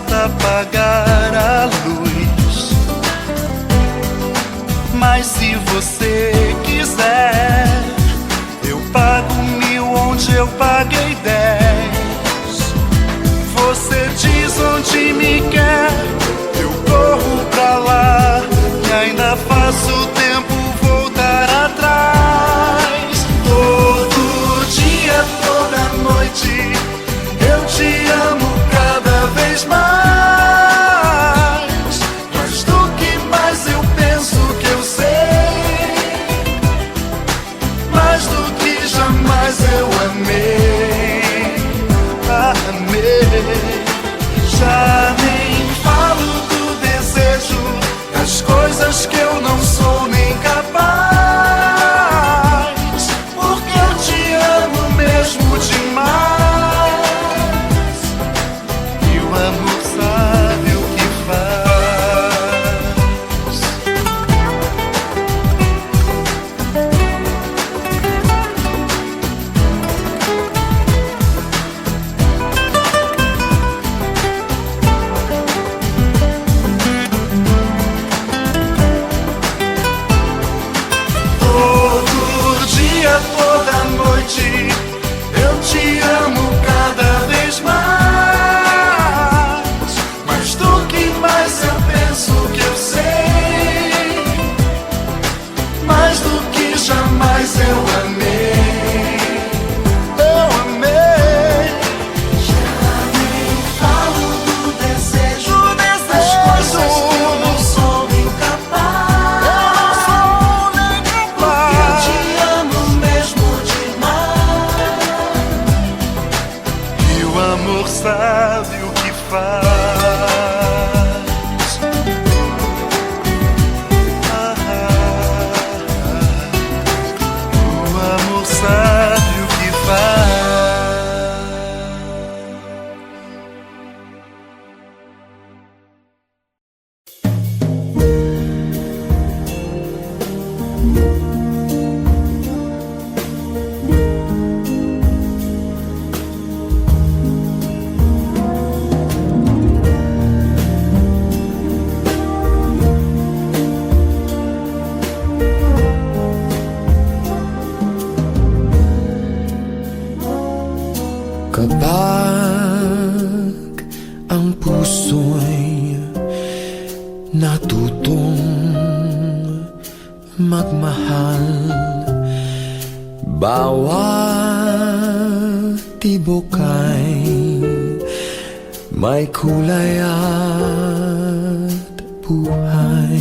falta apagar a luz. Mas se você quiser, eu pago 1000 onde eu paguei 10. Você diz onde me quer, eu corro pra lá, e ainda faço o tempo voltar atrás. Todo dia, toda noite, eu te amo cada vez mais. Mas do que mais eu penso que eu sei, mais do que jamais eu amei, amei. Já nem falo do desejo, das coisas que eu não sou nem capaz, porque eu te amo mesmo demais, e o amor sabe o que faz. Todo dia, toda noite, eu te amo cada vez mais. Mas do que mais eu penso que eu sei, mais do que jamais eu amei, eu amei. Já nem falo do desejo, das coisas que eu não sou nem capaz, porque eu te amo mesmo demais, e o amor sabe o que faz. O amor sabe o que faz. Kapag ang puso'y natutong magmahal, bawat tibok ay may kulay at buhay.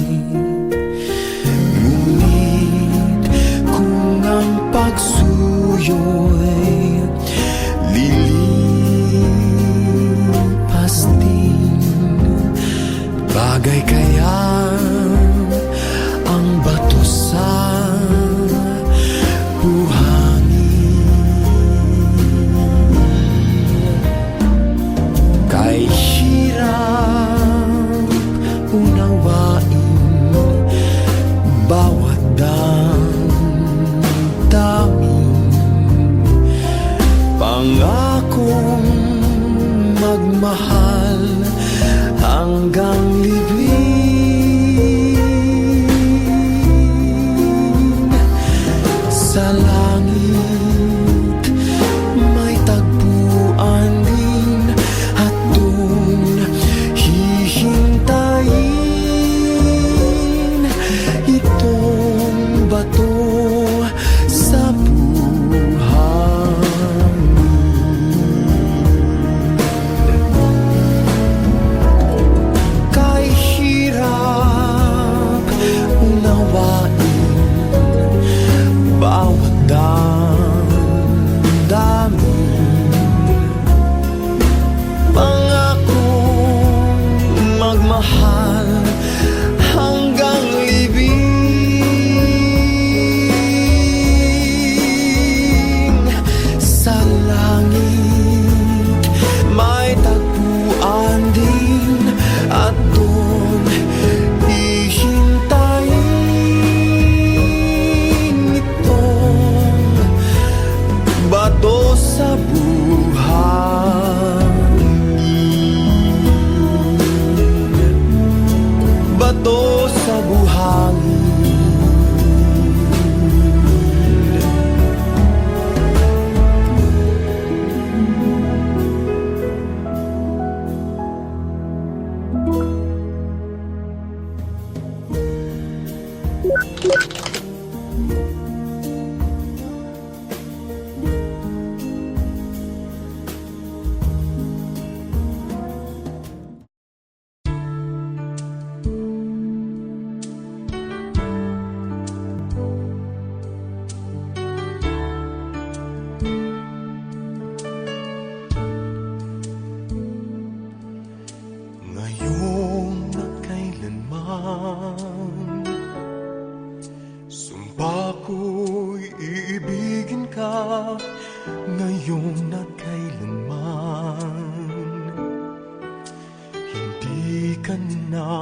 Ngunit kung ang pagsuyo'y lilipas din, bagay kaya ang bato sa buhangin. Kay hirap unawain bawat damdamin, pangakong magmahal hanggang libing. Sa langit may tagpuan din, at doon hihintayin itong bato sa buhangin.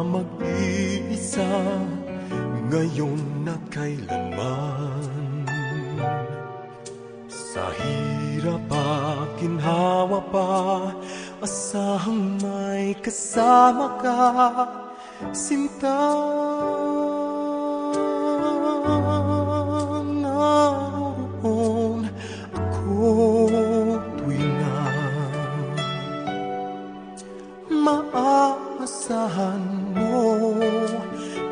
mag-iisa ngayon at kailanman. Sa hirap at ginhawa pa, asahang may kasama ka, sinta. Naroon ako tuwing na maaasahan mo,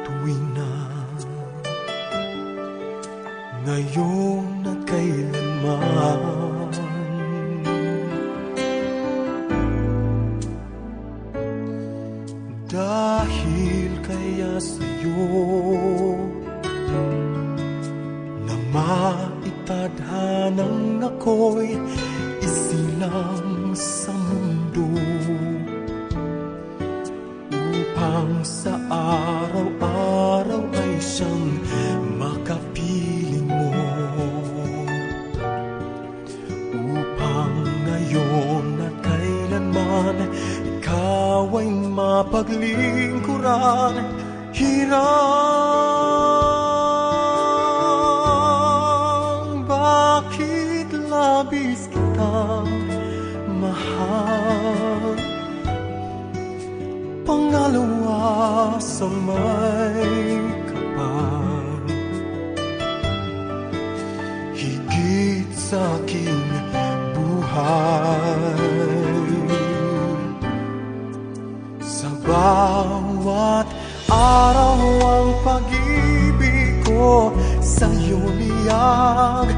tuwing na ngayon at kailanman. Dahil kaya sa'yo na maitadhanang ako'y isilang sa mundo, upang sa araw-araw ay siyang makapiling mo, upang ngayon at kailanman ikaw ay mapaglingkuran. Hirang bakit labis kitang mahal, pangalawa sa may kapal, higit sa aking buhay. Sa bawat araw ang pag-ibig ko sa'yo niyag,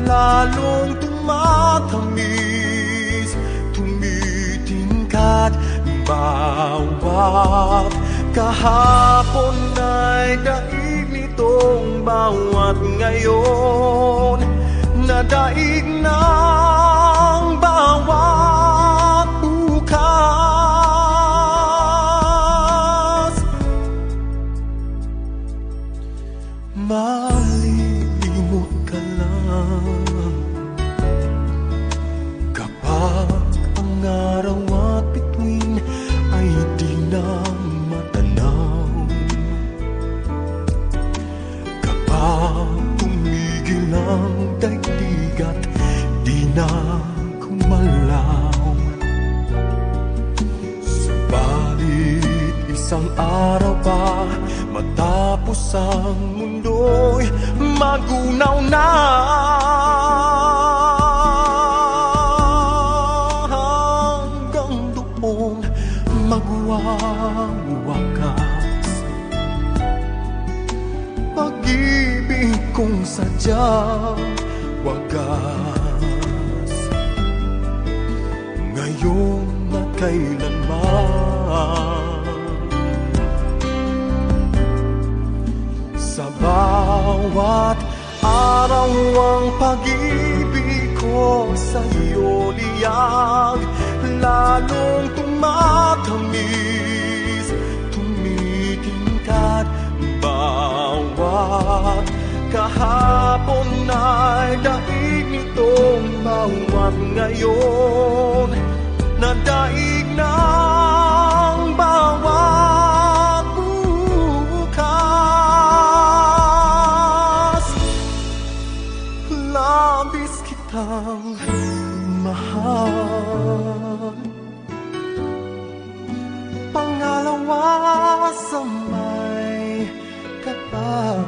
lalong tumatamis, tumitingkat. Bawat kahapon ay daig nitong bawat ngayon, nadaig ng bawat bukas. Malilimot ka lang kapag ang araw at bituin ay di na matanaw, kapag tumigil ang daigdig at di na kumalaw. Subalit isang araw pa matapos ang mundo'y magunaw na, magwawakas pag-ibig kong sadyang wagas, ngayon at kailanman. Sa bawat araw ang pag-ibig ko sa'yo liyag, lalong tumatamis, tumitingkat. Bawat kahapon ay daig nitong bawat ngayon, nadaig ng bawat bukas. Labis kitang mahal, pangalawa sa may kapal,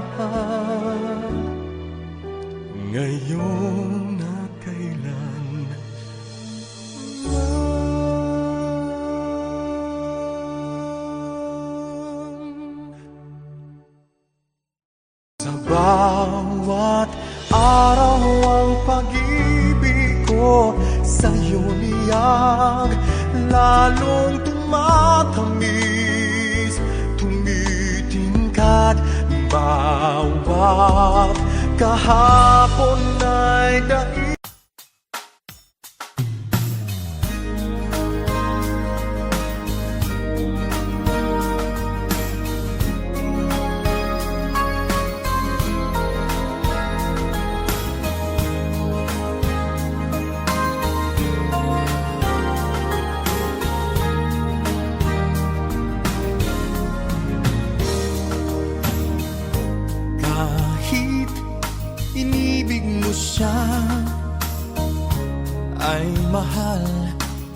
ngayon at kailan. Sa bawat araw ang pag-ibig ko sa'yo niyag, lalong tumatamis, tumitingkat. Bawat kahapon ay daig.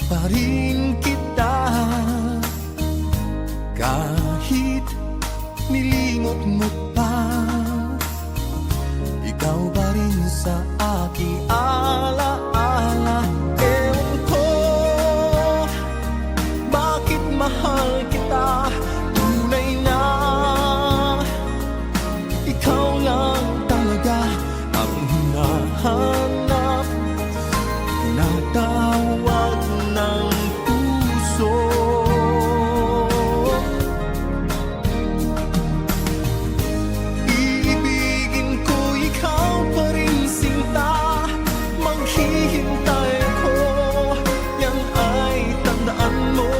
pa rin kita. Kahit nilimot mo pa, ikaw pa rin sa aking alaala. Ewan ko bakit mahal kita, tunay na ikaw lang talaga ang hinahanap, tinatawag ng puso. Iibigin ko ikaw pa rin sinta, maghihintay ako, yan ay tandaan mo.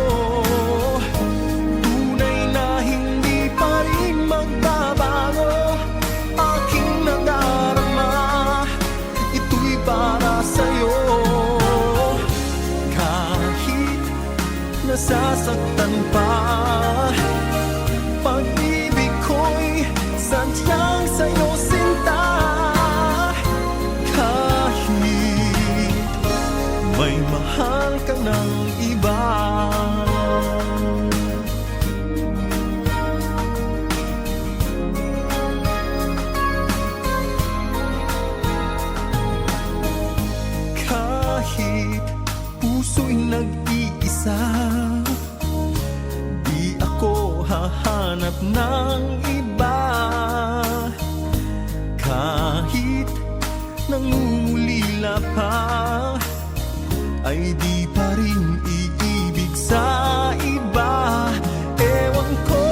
Tunay na hindi pa rin magbabago aking nadarama, ito'y para sa'yo. Kahit nasasaktan pa, pag-ibig ko'y sadyang sa'yo sinta. Kahit may mahal ka ng iba, kahit puso'y nag-iisa, di ako hahanap ng iba. Kahit nangungulila pa, ay di pa rin iibig sa iba. Ewan ko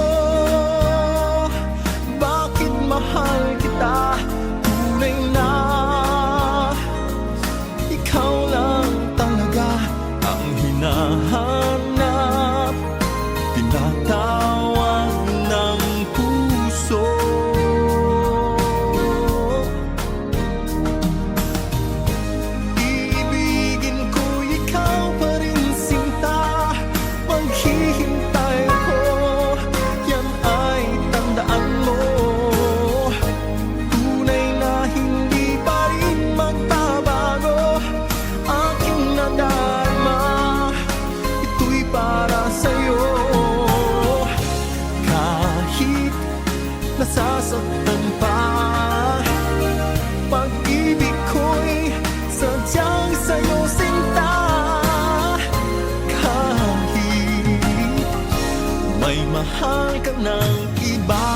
bakit mahal kita, tunay na ikaw lang talaga ang hinahanap, tinatawag ng puso. Iibigin ko ikaw pa rin sinta, maghihintay ako, yan ay tandaan mo. Tunay na hindi pa rin magbabago aking nadarama, ito'y para sa'yo. Kahit nasasaktan pa, pag-ibig ko'y sadyang sa'yo sinta. Kahit may mahal ka ng iba,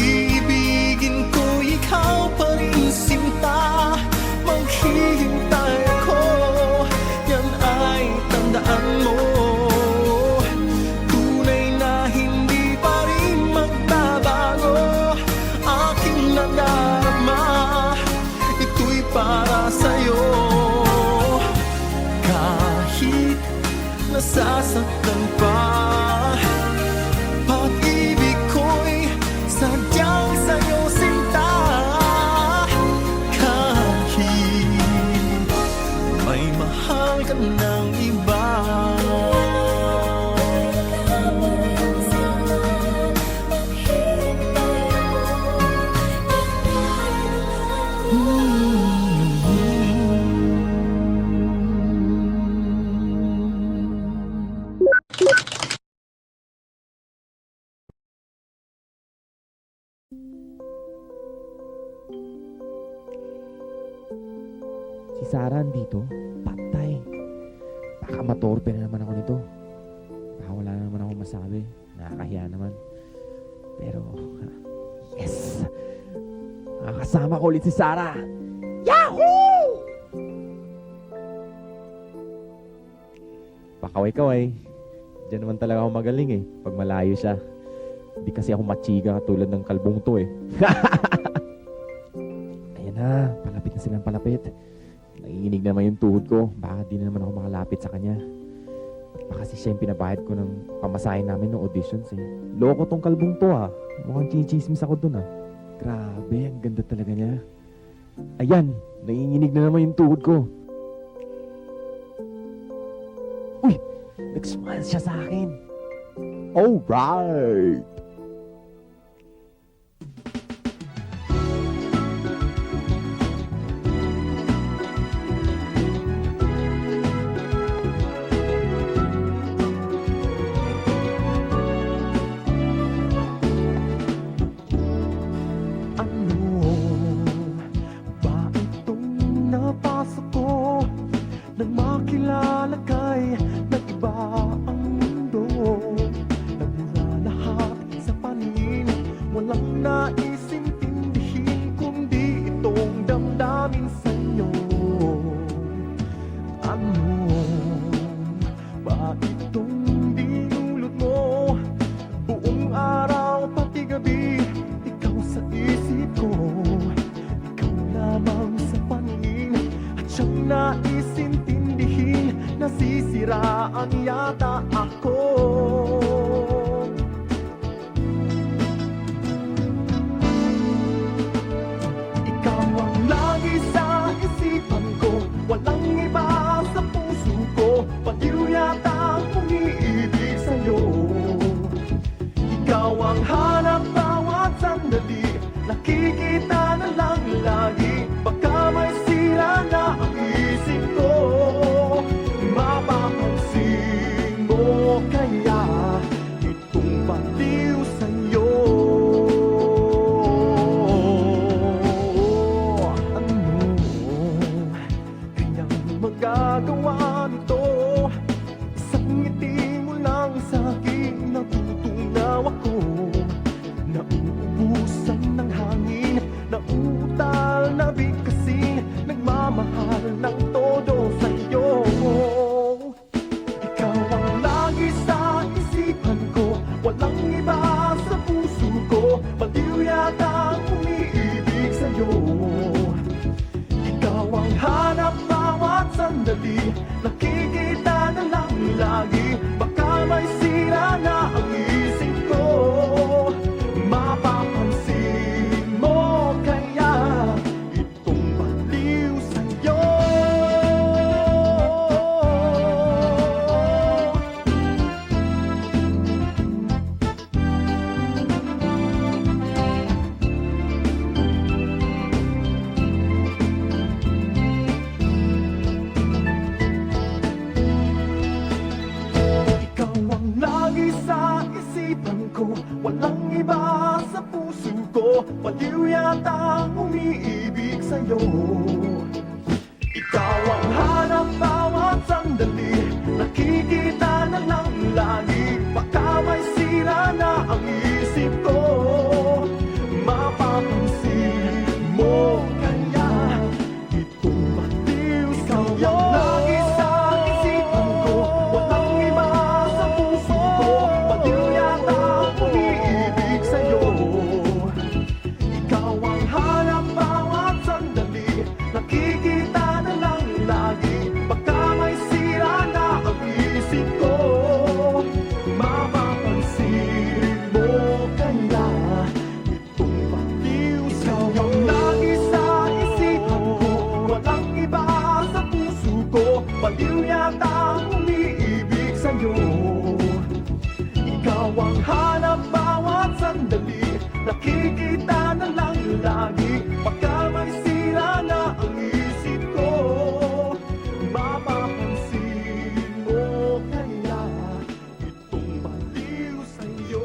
iibigin ko ikaw pa rin sinta, maghihintay ako, yan ay tandaan mo. Tunay na hindi pa rin magbabago aking nadarama, ito'y para sa'yo. Kahit nasasaktan pa, pag-ibig ko'y sadyang sa'yo sinta. Kahit may mahal ka ng iba, si Sarah andito, patay. Baka matorpe na naman ako nito. Baka wala na naman ako masabi. Nakakahiya naman. Pero, yes! Nakakasama ko ulit si Sarah! Yahoo! Pakaway-kaway. Diyan naman talaga ako magaling eh. Pag malayo siya. Hindi kasi ako machiga katulad ng kalbong to eh. Ayan na, palapit na silang palapit. Nanginginig naman yung tuhod ko. Baka di na naman ako makalapit sa kanya. Baka kasi siya yung pinabahid ko ng pamasahin namin ng auditions eh. Loko tong kalbong to ah. Mukhang chinichismis ako dun ah. Grabe. Grabe, ang ganda talaga niya. Ayan, nanginginig na naman yung tuhod ko. Uy, nag-smile siya sa akin. Alright! Ano ba itong napasok ko nang makilala kay nag-iba ang mundo? Nagmura lahat sa paningin, walang naisintindihin kundi itong damdamin sa'yo. Ano ba itong dinulot mo? Buong araw pati gabi, ikaw sa isip ko. Ikaw lamang sa paningin at siyang naisintindihin. Nasisiraan yata ako. Ikaw ang lagi sa isipan ko, walang iba sa puso ko. Baliw yata ang umiibig sa'yo. Ikaw ang hanap bawat sandali, nakikita na lang lagi. Baka may sira na ang isip ko, mapapansin mo kaya itong baliw sa'yo. Ano kayang magagawa nito? Isang ngiti mo lang sa'kin, natutunaw ako. Nauubusan ng hangin, nauutal na bigkasin, nagmamahal ng todo sa'yo. Ikaw ang lagi sa isipan ko, walang iba sa puso ko. Baliw yata ang umiibig sa'yo. Ikaw ang hanap bawat sandali, nakikita na lang lagi. Baka may sira na ang isip ko, mapapansin mo kaya itong baliw sa'yo. Ikaw ang lagi sa isipan ko, walang iba sa puso ko. Baliw yata ang umiibig sa'yo. Ikaw ang hanap bawat sandali, nakikita na lang lagi. Baka may sira na ang isip ko, mapapansin mo kaya itong baliw sa'yo. Ikaw ang lagi sa isipan ko, walang iba sa puso ko. Baliw yata ang umiibig sa'yo. Ikaw ang hanap bawat sandali, nakikita na lang lagi. Baka may sira na ang isip ko, mapapansin mo kaya itong baliw sa'yo. Ikaw ang lagi sa isipan ko, walang iba sa puso ko. Baliw yata ang umiibig sa'yo. Ikaw ang hanap bawat sandali, nakikita na lang lagi. Baka may sira na ang isip ko, mapapansin mo kaya itong baliw sa'yo.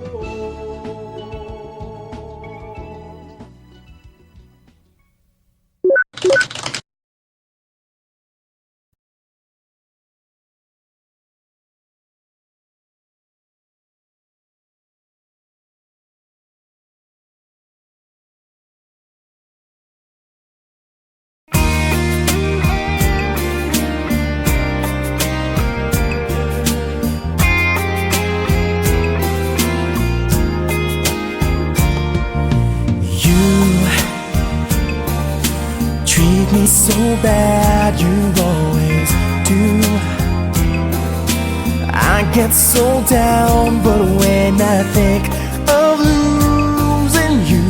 Treat me so bad, you always do. I get so down, but when I think of losing you,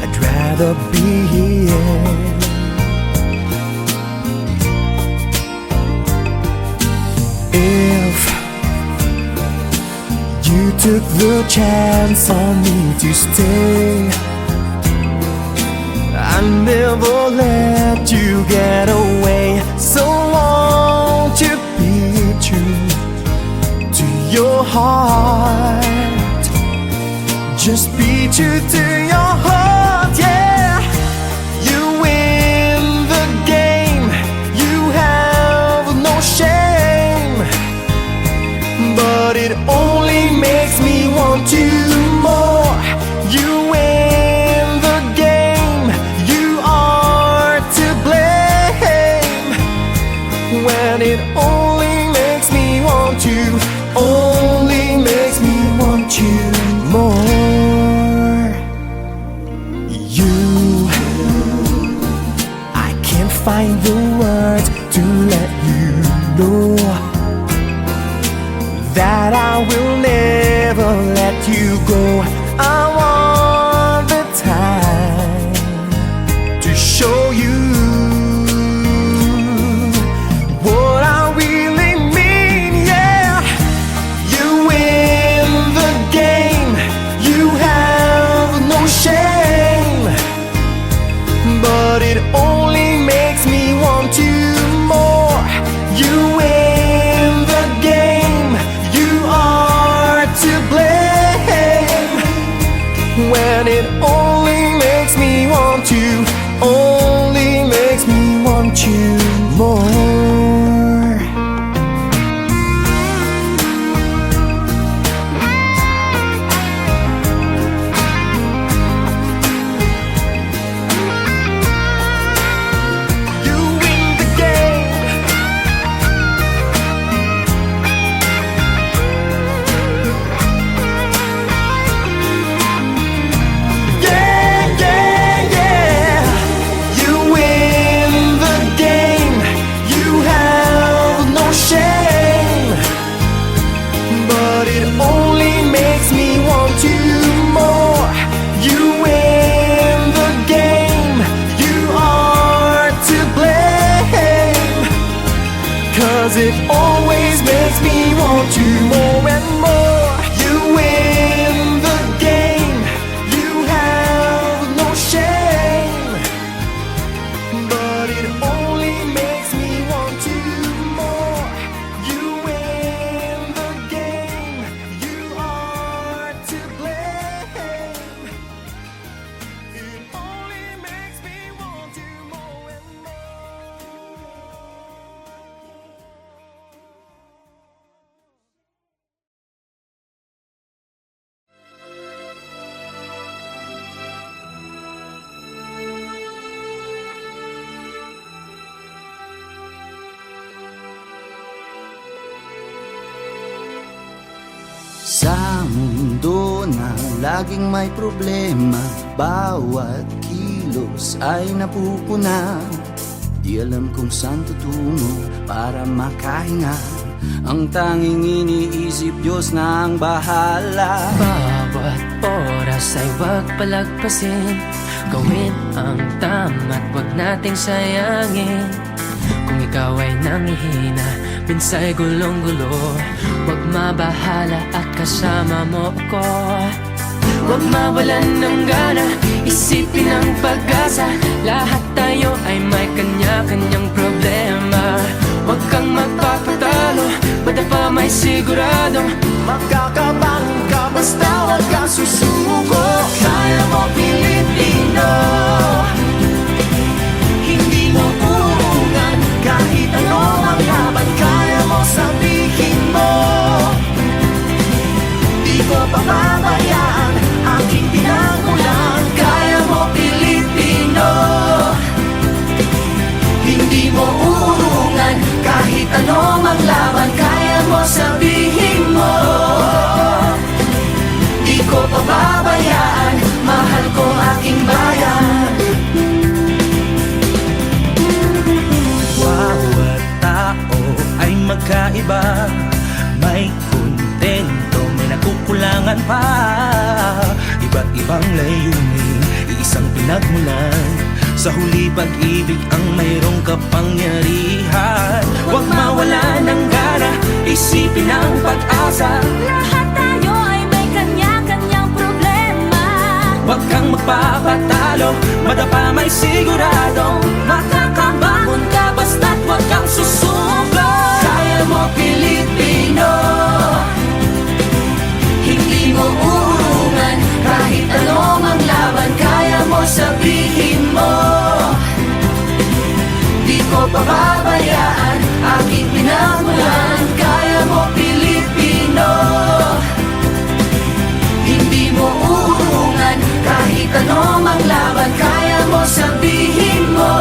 I rather be here. If you took the chance on me to stay, I never let you get away. So won't you be true to your heart? Just be true to your heart, yeah. You win the game, you have no shame, but it only makes me want you more. You win the game, you are to blame, when it only makes me want you, only makes me want you more. I can't find the words to let you know that I will never let you go. I want the time to show you what I really mean, yeah. You win the game, you have no shame, but it only makes me want you more. You win the game, you are to blame, when it only makes me want you, only makes me want you more. You win the game, yeah, yeah, yeah. You win the game, you have no shame, but it only makes me want you more. You win the game, you are to blame, 'cause it always makes me want you more and more. You win the game, you have no shame, but it only makes me want you more. You win the game, you are to blame, it only makes me want you more and more. Sa mundo na laging may problema, bawat kilos ay napupuna. Di alam kung saan tutungo para makahinga. Ang tanging iniisip, Diyos na ang bahala. Bawat oras ay huwag palagpasin, gawin ang tama't huwag nating sayangin. Kung ikaw ay nangihina, minsa'y gulong-gulo, huwag mabahala at kasama mo ako. Huwag mawalan ng gana, isipin ang pag-asa, lahat tayo ay may kanya-kanyang problema. Huwag kang magpapatalo, basta pa may siguradong Magkakabang ka basta wag kang susuko. Kaya mo Pilipino, hindi mo uungan kahit ano ang laban. Kaya mo sabihin mo, di ko pababayaan aking pinagmulan. Kaya mo pinagmulan. Sa huli pag-ibig ang mayroong kapangyarihan. Huwag mawala ng gara, isipin ang pag-asa. Lahat tayo ay may kanya-kanyang problema. Huwag kang magpapatalo, madapa may siguradong makakabangon ka basta't huwag kang susuko. Kaya mo Pilipino, Hindi mo urungan kahit ano mang laban. Kaya mo sabihin mo, di ko pababayaan aking pinagmulan. Kaya mo Pilipino, hindi mo urungan kahit ano mang laban. Kaya mo sabihin mo,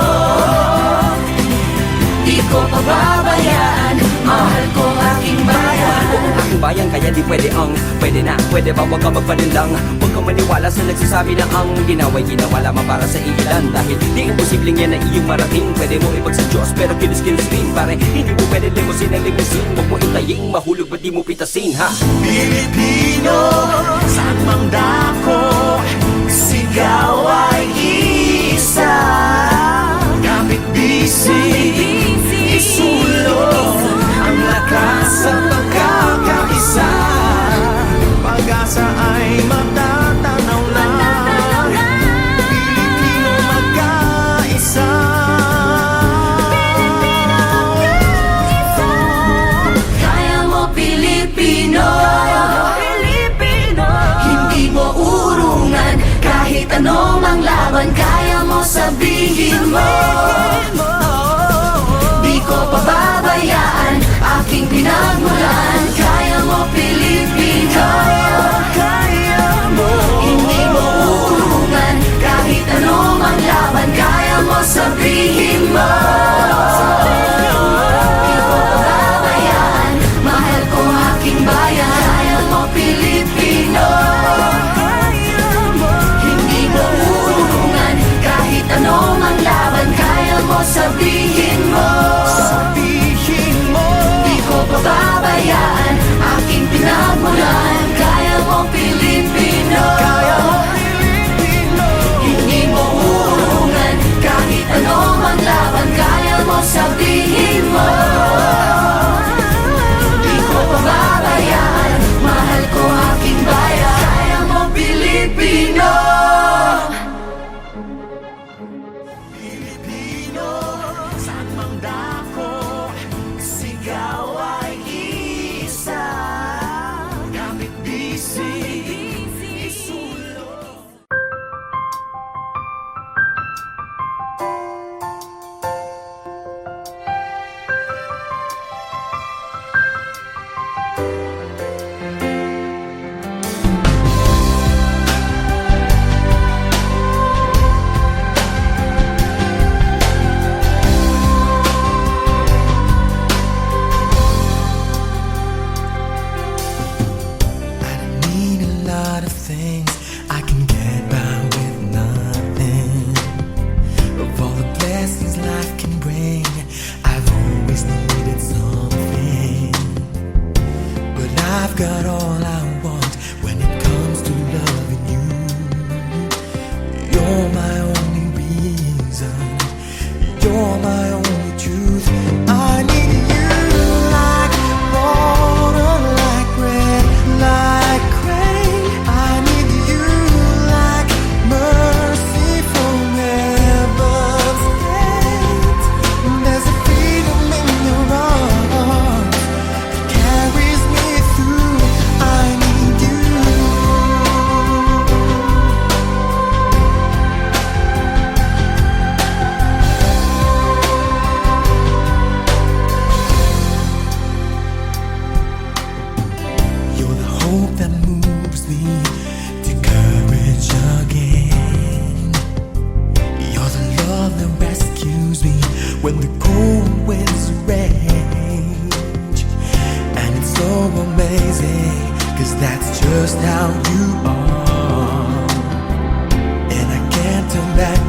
di ko pababayaan, mahal ko aking bayan. Aking bayan kaya di pwede na, pwede ba wag ka magpanilang. Huwag kang maniwala sa nagsasabi na ang ginawa'y ginawa lamang para sa ilan. Dahil di imposibleng yan na iyong marating. Pwede mo ibag sa Diyos pero kinis-kinis rin. Pare hindi mo pwede limusin ang limusin. Huwag mo itaying mahulog ba't di mo pitasin ha. Pilipino, saan mang dako, sigaw ay isa. Kapit bisig, isulong ang lakas at pagkakaisa. Pag-asa ay matatanaw na. Pilipino magkaisa. Kaya mo Pilipino, hindi mo urungan kahit ano mang laban. Kaya mo sabihin mo, di ko pababayaan aking pinagmulan. Kaya mo Pilipino, hindi mo urungan kahit ano mang laban. Kaya mo sabihin mo, di ko pababayaan, mahal ko aking bayan. Kaya mo Pilipino, hindi mo urungan kahit ano mang laban. Kaya mo sabihin mo, di ko pababayaan aking pinagmulan. Kaya mo Pilipino, hindi mo urungan kahit ano mang laban. Kaya mo sabihin mo, di ko pababayaan, mahal ko aking bayan. Kaya mo Pilipino, Pilipino, saan mang dako, sigaw ay isa. Kapit bisig, isulong. I don't need a lot of things, I can get by with nothing. Of all the blessings life can bring, I've always needed something. But I've got all I want when it comes to loving you. You're my only reason, you're my only truth. I need you like water, like bread, like rain. I need you like mercy from heaven's gate. There's a freedom in your arms that carries me through. I need you. You're the hope that moves me to courage again. You're the love that rescues me when the cold winds rage. And it's so amazing, 'cause that's just how you are. And I can't turn back